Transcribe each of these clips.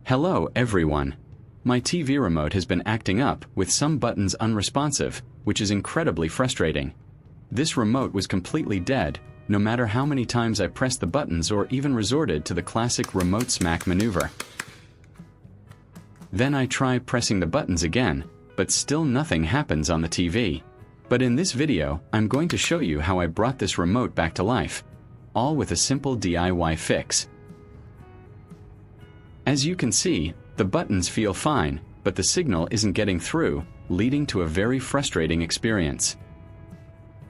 Hello everyone. My TV remote has been acting up with some buttons unresponsive, which is incredibly frustrating. This remote was completely dead, no matter how many times I pressed the buttons or even resorted to the classic remote smack maneuver. Then I try pressing the buttons again, but still nothing happens on the TV. But in this video, I'm going to show you how I brought this remote back to life, all with a simple DIY fix. As you can see, the buttons feel fine, but the signal isn't getting through, leading to a very frustrating experience.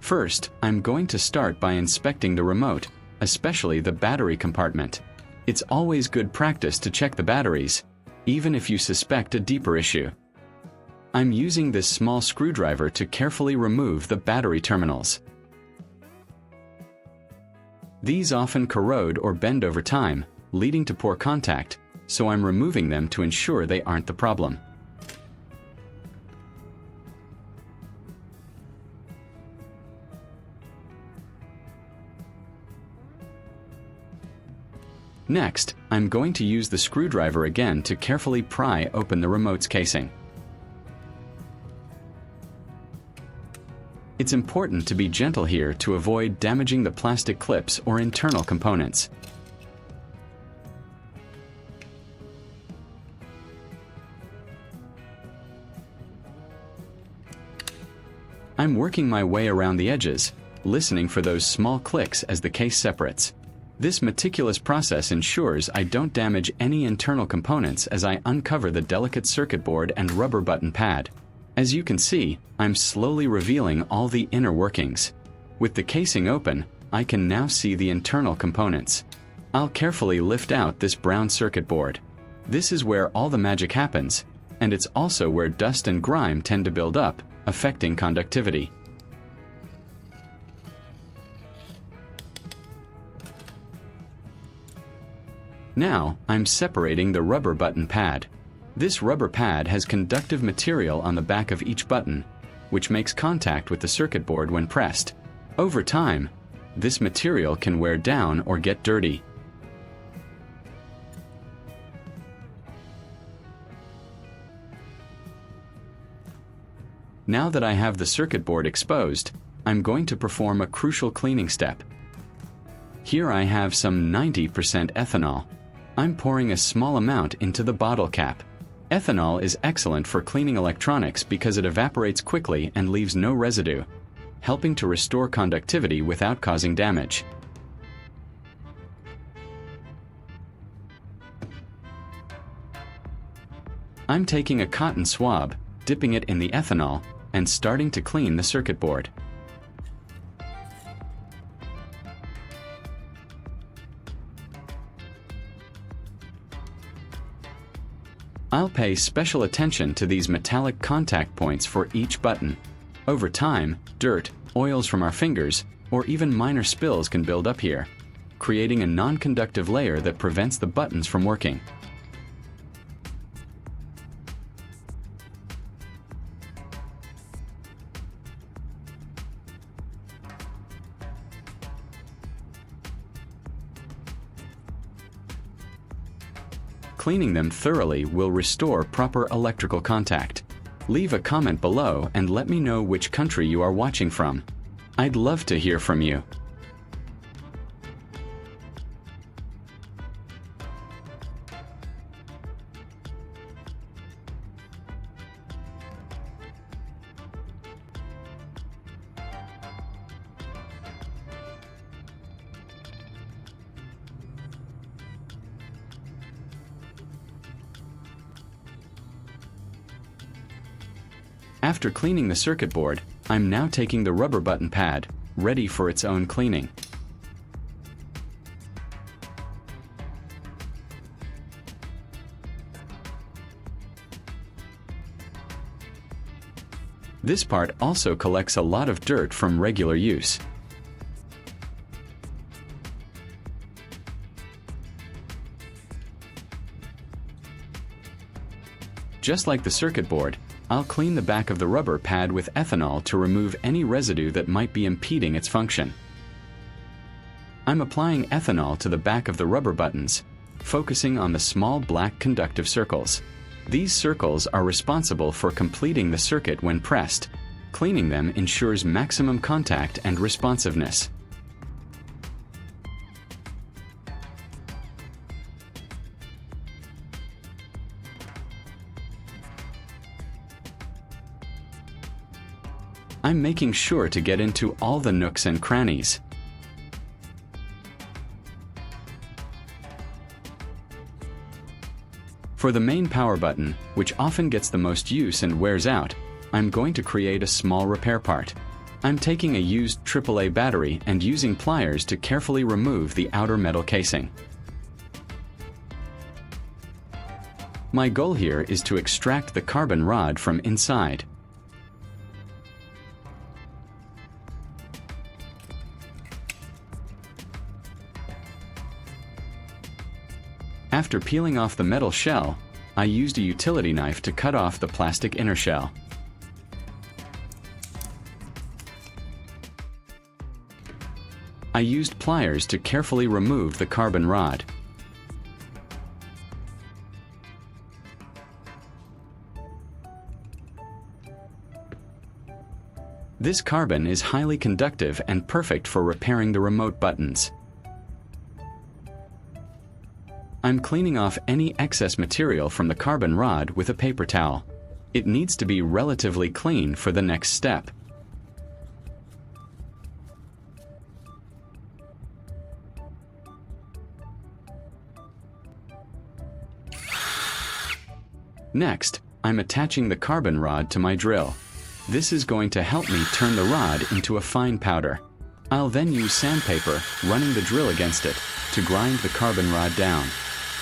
First, I'm going to start by inspecting the remote, especially the battery compartment. It's always good practice to check the batteries, even if you suspect a deeper issue. I'm using this small screwdriver to carefully remove the battery terminals. These often corrode or bend over time, leading to poor contact, so I'm removing them to ensure they aren't the problem. Next, I'm going to use the screwdriver again to carefully pry open the remote's casing. It's important to be gentle here to avoid damaging the plastic clips or internal components. I'm working my way around the edges, listening for those small clicks as the case separates. This meticulous process ensures I don't damage any internal components as I uncover the delicate circuit board and rubber button pad. As you can see, I'm slowly revealing all the inner workings. With the casing open, I can now see the internal components. I'll carefully lift out this brown circuit board. This is where all the magic happens, and it's also where dust and grime tend to build up, affecting conductivity. Now, I'm separating the rubber button pad. This rubber pad has conductive material on the back of each button, which makes contact with the circuit board when pressed. Over time, this material can wear down or get dirty. Now that I have the circuit board exposed, I'm going to perform a crucial cleaning step. Here I have some 90% ethanol. I'm pouring a small amount into the bottle cap. Ethanol is excellent for cleaning electronics because it evaporates quickly and leaves no residue, helping to restore conductivity without causing damage. I'm taking a cotton swab, dipping it in the ethanol, and starting to clean the circuit board. I'll pay special attention to these metallic contact points for each button. Over time, dirt, oils from our fingers, or even minor spills can build up here, creating a non-conductive layer that prevents the buttons from working. Cleaning them thoroughly will restore proper electrical contact. Leave a comment below and let me know which country you are watching from. I'd love to hear from you. After cleaning the circuit board, I'm now taking the rubber button pad, ready for its own cleaning. This part also collects a lot of dirt from regular use. Just like the circuit board, I'll clean the back of the rubber pad with ethanol to remove any residue that might be impeding its function. I'm applying ethanol to the back of the rubber buttons, focusing on the small black conductive circles. These circles are responsible for completing the circuit when pressed. Cleaning them ensures maximum contact and responsiveness. I'm making sure to get into all the nooks and crannies. For the main power button, which often gets the most use and wears out, I'm going to create a small repair part. I'm taking a used AAA battery and using pliers to carefully remove the outer metal casing. My goal here is to extract the carbon rod from inside. After peeling off the metal shell, I used a utility knife to cut off the plastic inner shell. I used pliers to carefully remove the carbon rod. This carbon is highly conductive and perfect for repairing the remote buttons. I'm cleaning off any excess material from the carbon rod with a paper towel. It needs to be relatively clean for the next step. Next, I'm attaching the carbon rod to my drill. This is going to help me turn the rod into a fine powder. I'll then use sandpaper, running the drill against it, to grind the carbon rod down.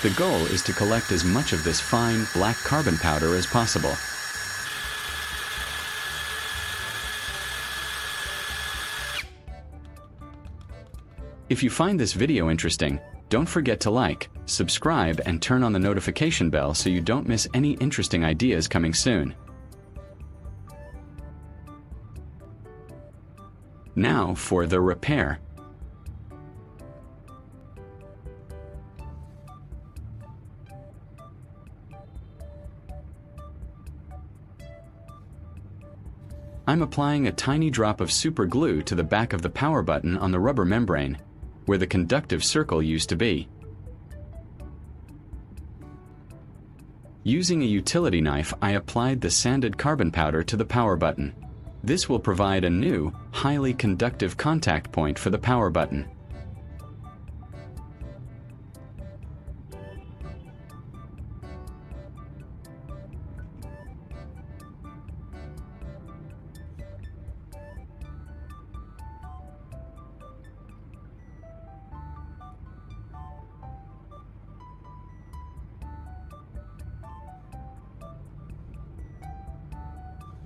The goal is to collect as much of this fine, black carbon powder as possible. If you find this video interesting, don't forget to like, subscribe, and turn on the notification bell so you don't miss any interesting ideas coming soon. Now for the repair. I'm applying a tiny drop of super glue to the back of the power button on the rubber membrane, where the conductive circle used to be. Using a utility knife, I applied the sanded carbon powder to the power button. This will provide a new, highly conductive contact point for the power button.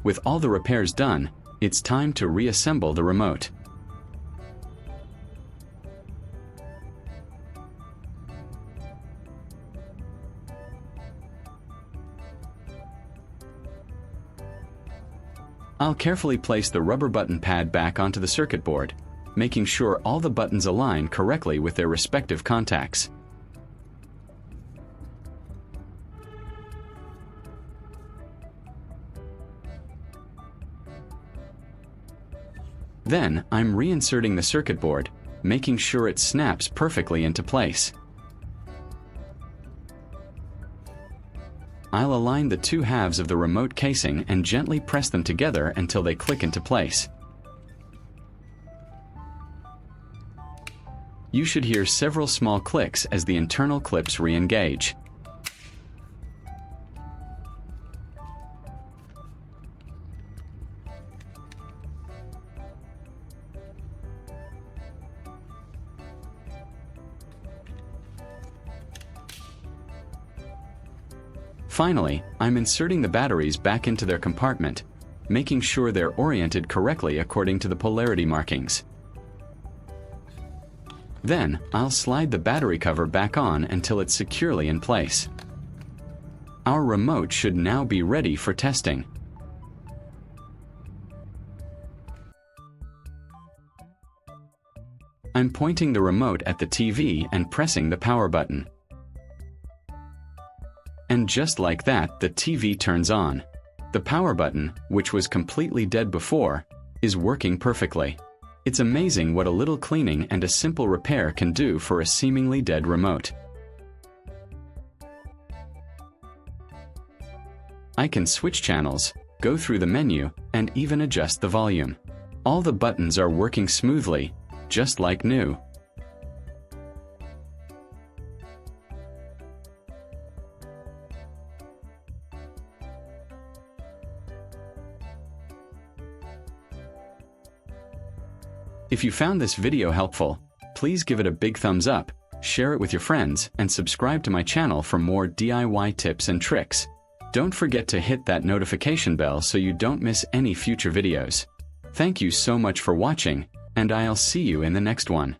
With all the repairs done, it's time to reassemble the remote. I'll carefully place the rubber button pad back onto the circuit board, making sure all the buttons align correctly with their respective contacts. Then, I'm reinserting the circuit board, making sure it snaps perfectly into place. I'll align the two halves of the remote casing and gently press them together until they click into place. You should hear several small clicks as the internal clips re-engage. Finally, I'm inserting the batteries back into their compartment, making sure they're oriented correctly according to the polarity markings. Then, I'll slide the battery cover back on until it's securely in place. Our remote should now be ready for testing. I'm pointing the remote at the TV and pressing the power button. And just like that, the TV turns on. The power button, which was completely dead before, is working perfectly. It's amazing what a little cleaning and a simple repair can do for a seemingly dead remote. I can switch channels, go through the menu, and even adjust the volume. All the buttons are working smoothly, just like new. If you found this video helpful, please give it a big thumbs up, share it with your friends, and subscribe to my channel for more DIY tips and tricks. Don't forget to hit that notification bell so you don't miss any future videos. Thank you so much for watching, and I'll see you in the next one.